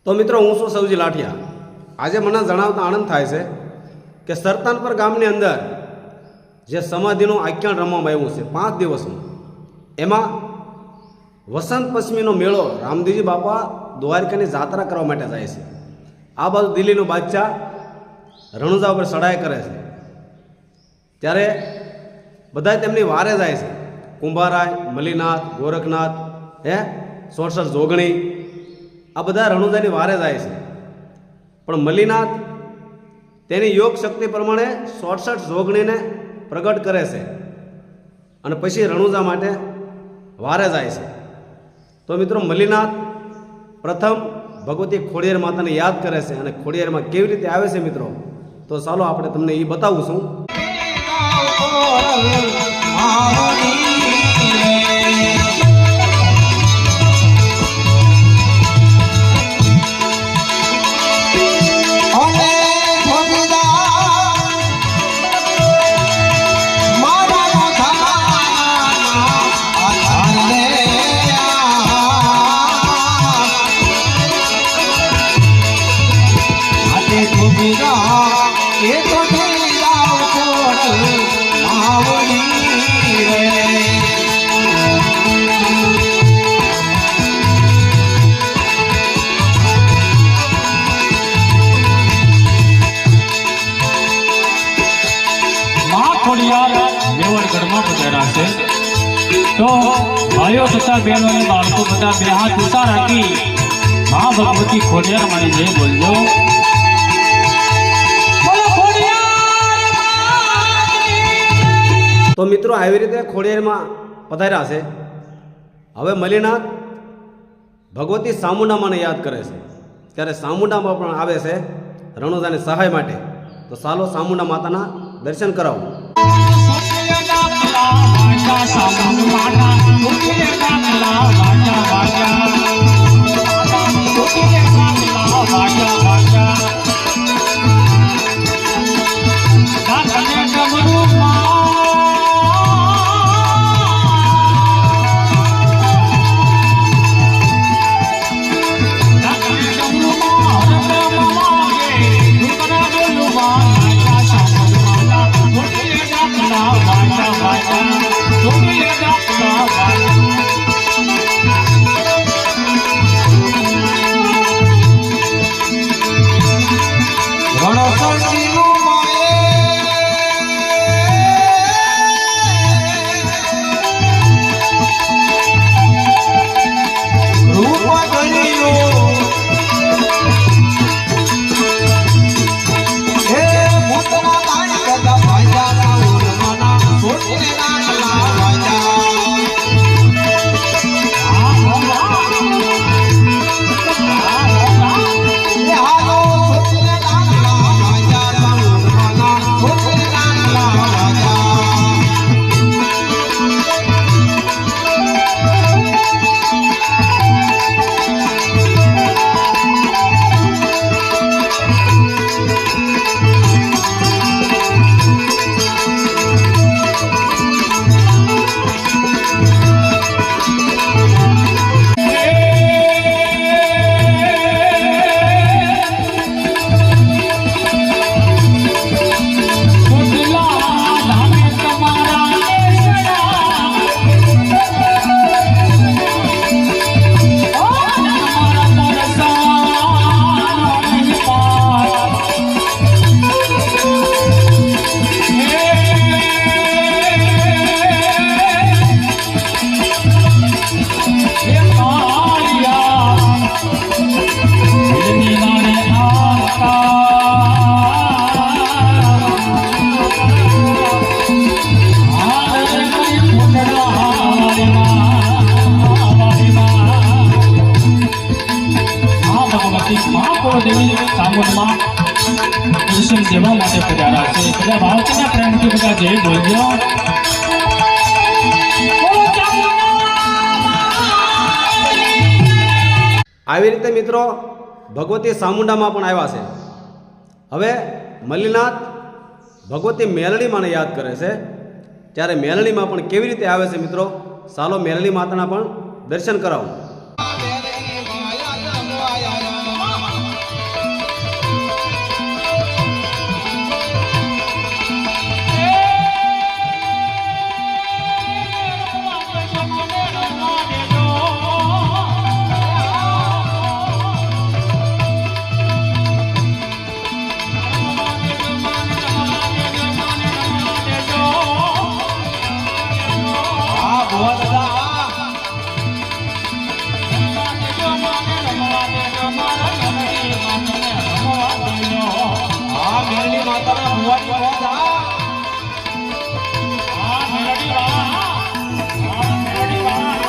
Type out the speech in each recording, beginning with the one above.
તો મિત્રો હું છું સૌજી લાઠિયા। આજે મને જણાવતા આનંદ થાય છે કે સરતાનપર ગામની અંદર જે સમાધિનું આખ્યાન રમવામાં આવ્યું છે 5 દિવસનું, એમાં વસંત પંચમીનો મેળો રામદેવજી બાપા દ્વારકાની જાત્રા કરવા માટે જાય છે। આ બાજુ દિલ્હીનો બાદશાહ રણુજા ઉપર ચડાઈ કરે છે, ત્યારે બધા તેમની વારે જાય છે। કુંભારાય, મલીનાથ, ગોરખનાથ, સોરસર જોગણી, આ બધા રણુજાની વારે જાય છે। પણ મલીનાથ તેની યોગ શક્તિ પ્રમાણે 67 જોગણીને પ્રગટ કરે છે અને પછી રણુજા માટે વારે જાય છે। તો મિત્રો મલીનાથ પ્રથમ ભગવતી ખોડિયાર માતાને યાદ કરે છે અને ખોડિયારમાં કેવી રીતે આવે છે મિત્રો, તો ચાલો આપણે તમને એ બતાવું છું। तो भाइयों तथा बहनों ने बालकों बता बे हाथ ऊंचा रखी मां भगवती खोडियार मारी जय बोलजो। तो मित्रों આવી રીતે ખોડિયારમાં પધાર્યા છે। હવે મલીનાથ ભગવતી સામુંડામાને યાદ કરે છે, ત્યારે સામુંડામાં પણ આવે છે રણુજાની સહાય માટે। તો ચાલો સામુંડા માતાના દર્શન કરાવો। દર્શન જેવા માટે પધાર્યા છે, બધા ભાવના પ્રેમથી બધા જય બોલજો। આવી રીતે મિત્રો ભગવતી સામુંડામાં પણ આવ્યા છે। હવે મલીનાથ ભગવતી મેલડીમાને યાદ કરે છે, ત્યારે મેલડીમાં પણ કેવી રીતે આવે છે મિત્રો, ચાલો મેલડી માતાના પણ દર્શન કરાવો। ભગવાનની મોજા આ મેલડી વાળા આ મેલડી વાળા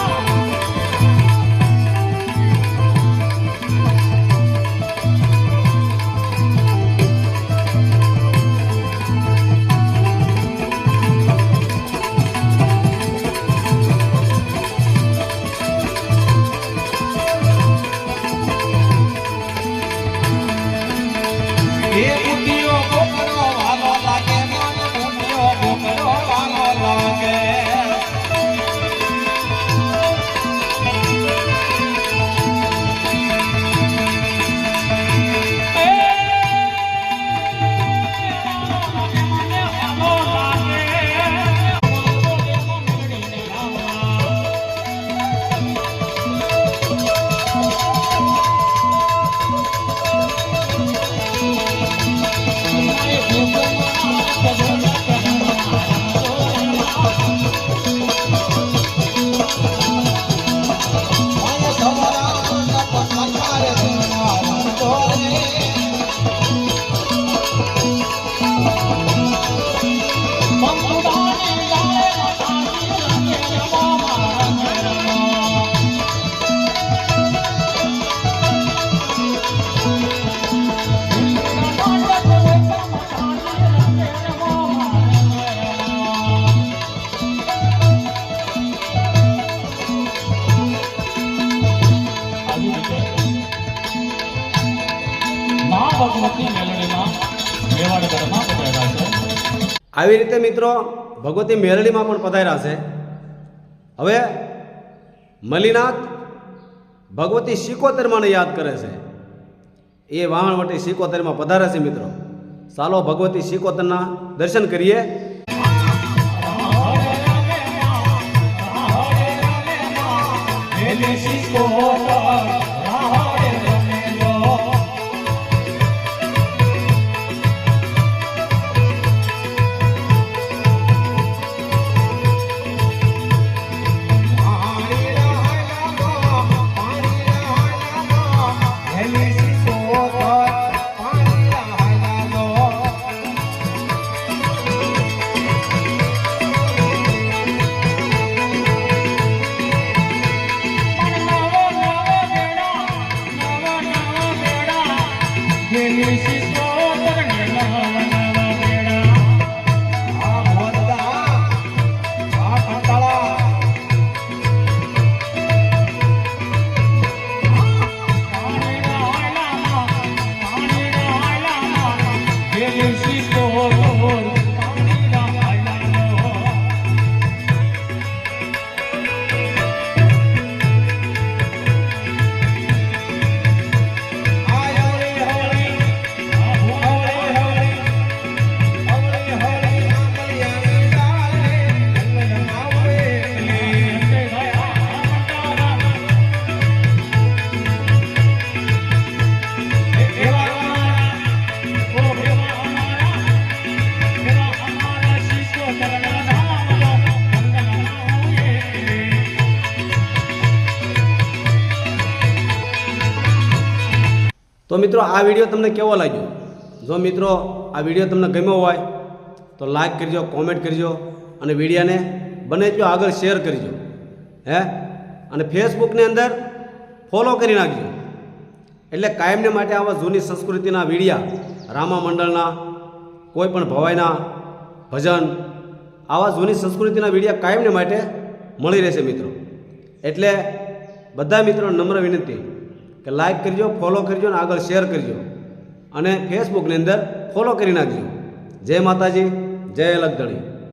આવી રીતે મિત્રો ભગવતી મેલડીમાં પણ પધાર્યા છે. હવે મલીનાથ ભગવતી શિકોતરમાંને યાદ કરે છે. એ વાહણવટી શિકોતરમાં પધારે છે મિત્રો. ચાલો ભગવતી શિકોતરના દર્શન કરીએ. તો મિત્રો આ વિડીયો તમને કેવો લાગ્યો? જો મિત્રો આ વિડીયો તમને ગમ્યો હોય તો લાઈક કરજો, કોમેન્ટ કરજો અને વિડીયોને બને એટલો આગળ શેર કરજો. અને ફેસબુકની અંદર ફોલો કરી નાખજો. એટલે કાયમને માટે આવા જૂની સંસ્કૃતિના વિડીયા, રામા મંડળના, કોઈ પણ ભવાઈના ભજન, આવા જૂની સંસ્કૃતિના વિડીયા કાયમને માટે મળી રહેશે મિત્રો. એટલે બધા મિત્રો નમ્ર વિનંતી કે લાઈક કરજો, ફોલો કરજો અને આગળ શેર કરજો અને ફેસબુકની અંદર ફોલો કરી નાખજો. જય માતાજી, જય લખધણી.